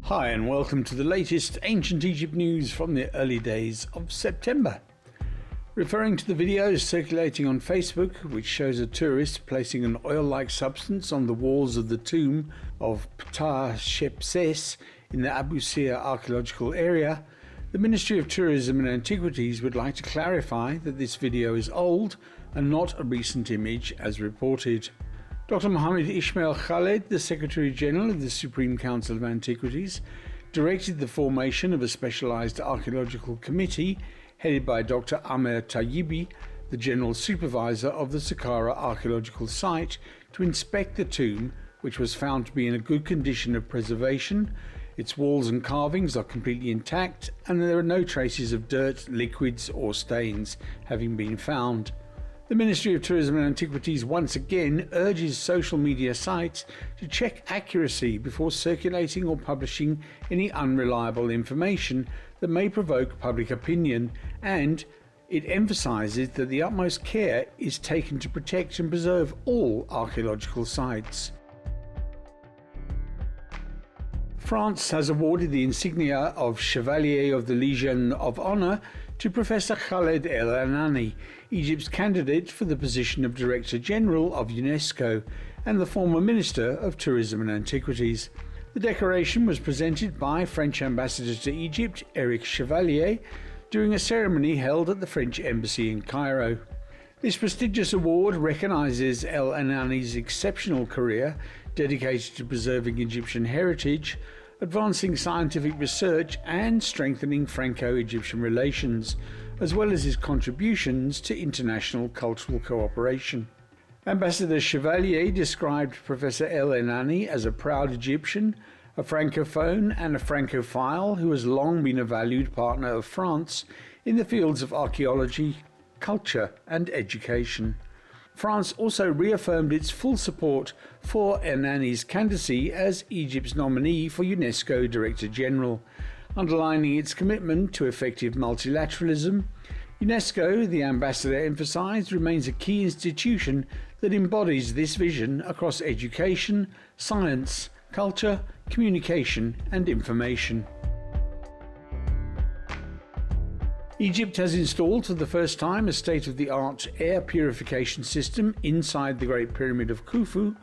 Hi and welcome to the latest Ancient Egypt news from the early days of September. Referring to the videos circulating on Facebook, which shows a tourist placing an oil-like substance on the walls of the tomb of Ptapshepes in the Abu Sir archaeological area, the Ministry of Tourism and Antiquities would like to clarify that this video is old and not a recent image as reported. Dr. Mohammed Ismail Khaled, the Secretary General of the Supreme Council of Antiquities, directed the formation of a specialized archaeological committee headed by Dr. Amer Tayyibi, the General Supervisor of the Saqqara archaeological site, to inspect the tomb, which was found to be in a good condition of preservation. Its walls and carvings are completely intact, and there are no traces of dirt, liquids or stains having been found. The Ministry of Tourism and Antiquities once again urges social media sites to check accuracy before circulating or publishing any unreliable information that may provoke public opinion, and it emphasises that the utmost care is taken to protect and preserve all archaeological sites. France has awarded the insignia of Chevalier of the Legion of Honour to Professor Khaled el-Enany, Egypt's candidate for the position of Director General of UNESCO and the former Minister of Tourism and Antiquities. The decoration was presented by French Ambassador to Egypt, Eric Chevalier, during a ceremony held at the French Embassy in Cairo. This prestigious award recognises el-Enany's exceptional career dedicated to preserving Egyptian heritage, advancing scientific research and strengthening Franco-Egyptian relations, as well as his contributions to international cultural cooperation. Ambassador Chevalier described Professor el-Enany as a proud Egyptian, a Francophone and a Francophile who has long been a valued partner of France in the fields of archaeology, culture and education. France also reaffirmed its full support for el-Enany's candidacy as Egypt's nominee for UNESCO Director General, underlining its commitment to effective multilateralism. UNESCO, the ambassador emphasised, remains a key institution that embodies this vision across education, science, culture, communication and information. Egypt has installed for the first time a state-of-the-art air purification system inside the Great Pyramid of Khufu,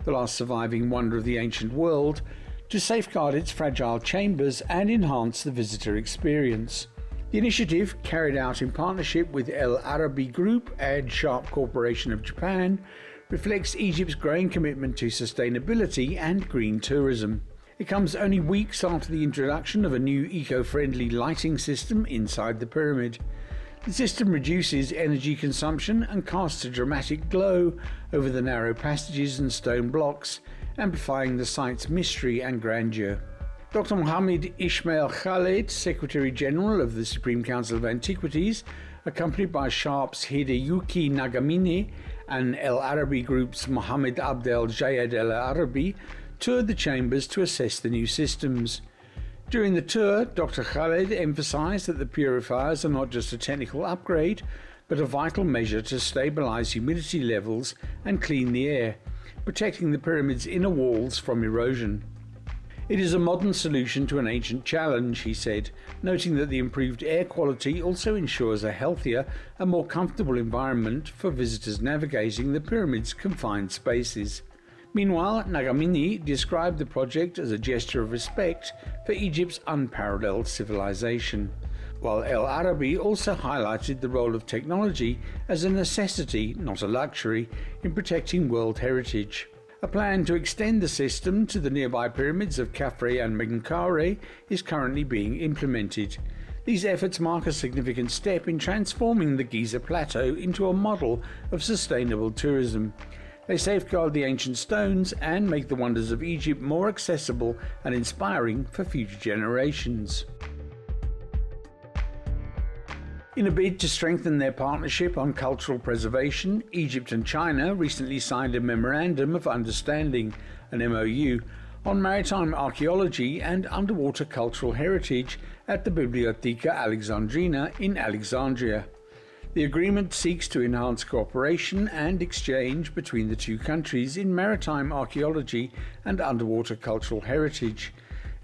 the last surviving wonder of the ancient world, to safeguard its fragile chambers and enhance the visitor experience. The initiative, carried out in partnership with el-Arabi Group and Sharp Corporation of Japan, reflects Egypt's growing commitment to sustainability and green tourism. It comes only weeks after the introduction of a new eco-friendly lighting system inside the pyramid. The system reduces energy consumption and casts a dramatic glow over the narrow passages and stone blocks, amplifying the site's mystery and grandeur. Dr. Mohammed Ismail Khaled, Secretary General of the Supreme Council of Antiquities, accompanied by Sharp's Hideyuki Nagamine and el-Arabi Group's Mohammed Abdel Jayed el-Arabi, toured the chambers to assess the new systems. During the tour, Dr. Khaled emphasised that the purifiers are not just a technical upgrade, but a vital measure to stabilise humidity levels and clean the air, protecting the pyramid's inner walls from erosion. It is a modern solution to an ancient challenge, he said, noting that the improved air quality also ensures a healthier and more comfortable environment for visitors navigating the pyramid's confined spaces. Meanwhile, Nagamini described the project as a gesture of respect for Egypt's unparalleled civilization, while el-Arabi also highlighted the role of technology as a necessity, not a luxury, in protecting world heritage. A plan to extend the system to the nearby pyramids of Khafre and Menkaure is currently being implemented. These efforts mark a significant step in transforming the Giza Plateau into a model of sustainable tourism. They safeguard the ancient stones and make the wonders of Egypt more accessible and inspiring for future generations. In a bid to strengthen their partnership on cultural preservation, Egypt and China recently signed a Memorandum of Understanding, an MOU, on maritime archaeology and underwater cultural heritage at the Bibliotheca Alexandrina in Alexandria. The agreement seeks to enhance cooperation and exchange between the two countries in maritime archaeology and underwater cultural heritage.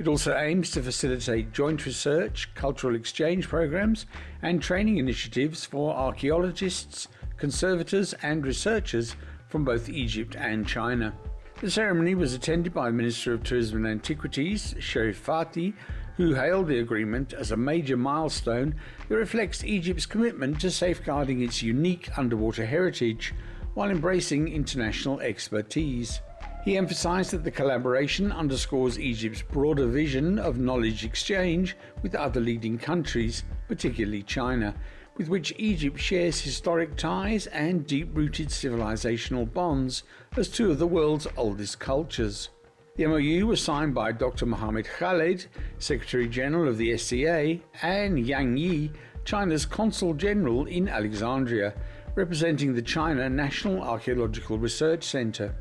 It also aims to facilitate joint research, cultural exchange programs, and training initiatives for archaeologists, conservators, and researchers from both Egypt and China. The ceremony was attended by the Minister of Tourism and Antiquities, Sherif Fati, who hailed the agreement as a major milestone that reflects Egypt's commitment to safeguarding its unique underwater heritage while embracing international expertise. He emphasized that the collaboration underscores Egypt's broader vision of knowledge exchange with other leading countries, particularly China, with which Egypt shares historic ties and deep-rooted civilizational bonds as two of the world's oldest cultures. The MoU was signed by Dr. Mohammed Khaled, Secretary General of the SCA, and Yang Yi, China's Consul General in Alexandria, representing the China National Archaeological Research Center.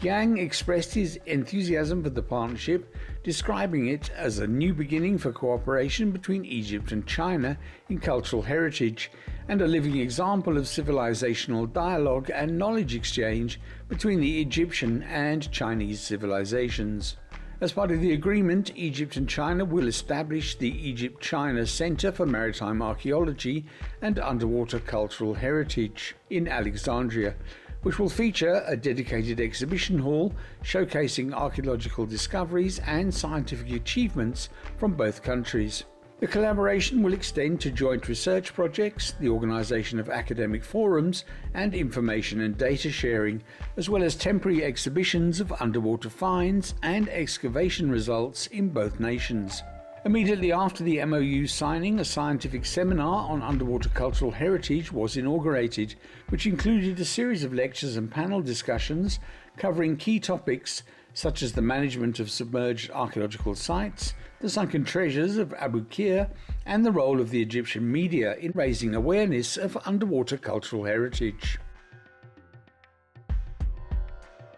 Yang expressed his enthusiasm for the partnership, describing it as a new beginning for cooperation between Egypt and China in cultural heritage, and a living example of civilizational dialogue and knowledge exchange between the Egyptian and Chinese civilizations. As part of the agreement, Egypt and China will establish the Egypt-China Center for Maritime Archaeology and Underwater Cultural Heritage in Alexandria, which will feature a dedicated exhibition hall showcasing archaeological discoveries and scientific achievements from both countries. The collaboration will extend to joint research projects, the organisation of academic forums, and information and data sharing, as well as temporary exhibitions of underwater finds and excavation results in both nations. Immediately after the MoU signing, a scientific seminar on underwater cultural heritage was inaugurated, which included a series of lectures and panel discussions covering key topics such as the management of submerged archaeological sites, the sunken treasures of Abu Qir, and the role of the Egyptian media in raising awareness of underwater cultural heritage.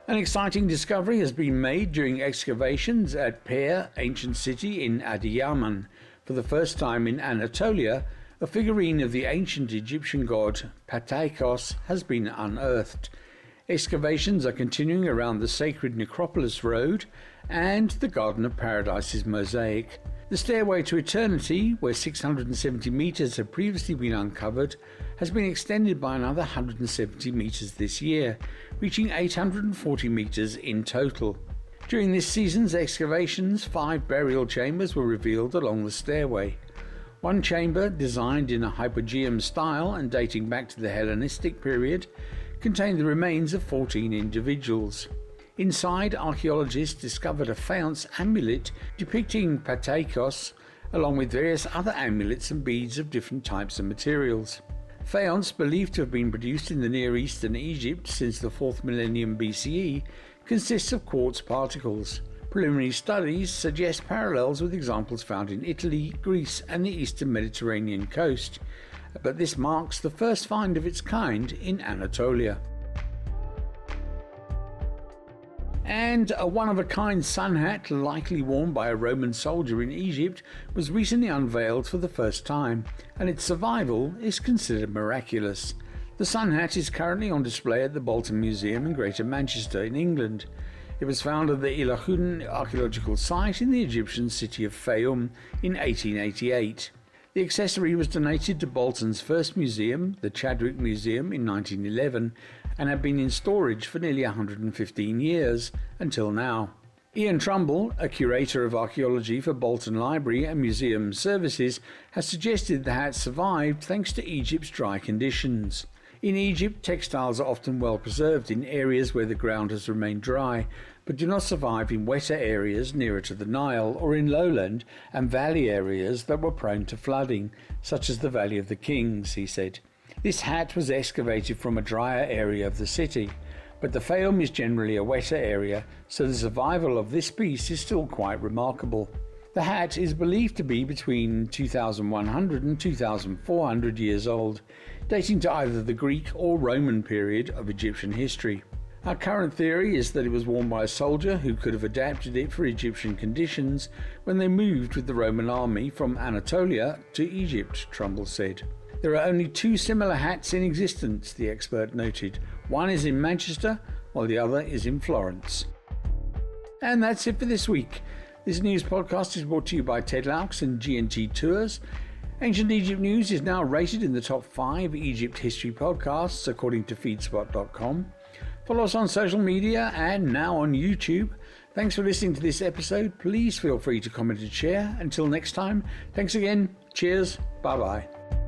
An exciting discovery has been made during excavations at Per, ancient city in Adiyaman. For the first time in Anatolia, a figurine of the ancient Egyptian god Pataikos has been unearthed. Excavations are continuing around the sacred Necropolis Road and the Garden of Paradise's mosaic. The Stairway to Eternity, where 670 metres have previously been uncovered, has been extended by another 170 metres this year, reaching 840 metres in total. During this season's excavations, 5 burial chambers were revealed along the stairway. One chamber, designed in a hypogeum style and dating back to the Hellenistic period, contained the remains of 14 individuals. Inside, archaeologists discovered a faience amulet depicting Pataikos, along with various other amulets and beads of different types and materials. Faience, believed to have been produced in the Near East and Egypt since the 4th millennium BCE, consists of quartz particles. Preliminary studies suggest parallels with examples found in Italy, Greece, and the eastern Mediterranean coast, but this marks the first find of its kind in Anatolia. And a one-of-a-kind sun hat, likely worn by a Roman soldier in Egypt, was recently unveiled for the first time, and its survival is considered miraculous. The sun hat is currently on display at the Bolton Museum in Greater Manchester in England. It was found at the el-Enany archaeological site in the Egyptian city of Fayoum in 1888. The accessory was donated to Bolton's first museum, the Chadwick Museum, in 1911, and had been in storage for nearly 115 years, until now. Ian Trumbull, a curator of archaeology for Bolton Library and Museum Services, has suggested the hat survived thanks to Egypt's dry conditions. In Egypt, textiles are often well preserved in areas where the ground has remained dry, but do not survive in wetter areas nearer to the Nile or in lowland and valley areas that were prone to flooding, such as the Valley of the Kings, he said. This hat was excavated from a drier area of the city, but the Fayoum is generally a wetter area, so the survival of this piece is still quite remarkable. The hat is believed to be between 2,100 and 2,400 years old, dating to either the Greek or Roman period of Egyptian history. Our current theory is that it was worn by a soldier who could have adapted it for Egyptian conditions when they moved with the Roman army from Anatolia to Egypt, Trumbull said. There are only 2 similar hats in existence, the expert noted. One is in Manchester, while the other is in Florence. And that's it for this week. This news podcast is brought to you by Ted Laux and G&T Tours. Ancient Egypt News is now rated in the top 5 Egypt history podcasts according to feedspot.com. Follow us on social media and now on YouTube. Thanks for listening to this episode. Please feel free to comment and share. Until next time, thanks again. Cheers. Bye-bye.